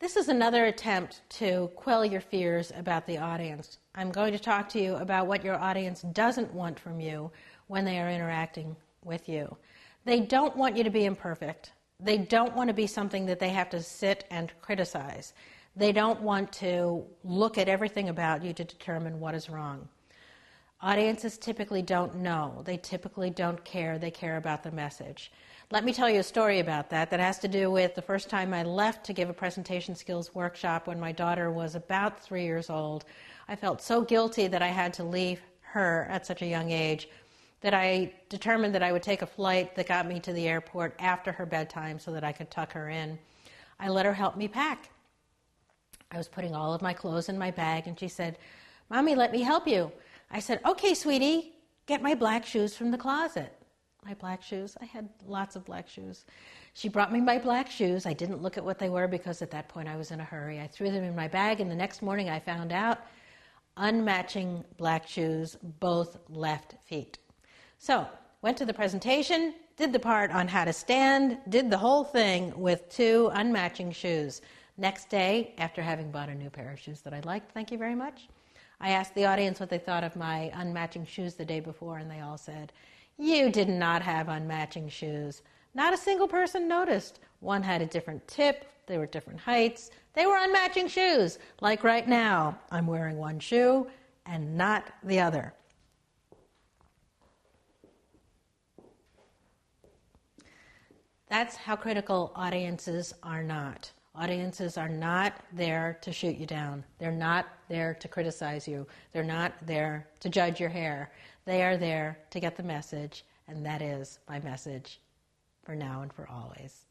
This is another attempt to quell your fears about the audience. I'm going to talk to you about what your audience doesn't want from you when they are interacting with you. They don't want you to be imperfect. They don't want to be something that they have to sit and criticize. They don't want to look at everything about you to determine what is wrong. Audiences typically don't know. They typically don't care. They care about the message. Let me tell you a story about that has to do with the first time I left to give a presentation skills workshop when my daughter was about 3 years old. I felt so guilty that I had to leave her at such a young age that I determined that I would take a flight that got me to the airport after her bedtime so that I could tuck her in. I let her help me pack. I was putting all of my clothes in my bag, and she said, "Mommy, let me help you." I said, "Okay, sweetie, get my black shoes from the closet." My black shoes? I had lots of black shoes. She brought me my black shoes. I didn't look at what they were because at that point I was in a hurry. I threw them in my bag, and the next morning I found out unmatching black shoes, both left feet. So, went to the presentation, did the part on how to stand, did the whole thing with 2 unmatching shoes. Next day, after having bought a new pair of shoes that I liked, thank you very much, I asked the audience what they thought of my unmatching shoes the day before, and they all said, "You did not have unmatching shoes." Not a single person noticed. One had a different tip, they were different heights, they were unmatching shoes. Like right now, I'm wearing one shoe and not the other. That's how critical audiences are not. Audiences are not there to shoot you down. They're not there to criticize you. They're not there to judge your hair. They are there to get the message, and that is my message for now and for always.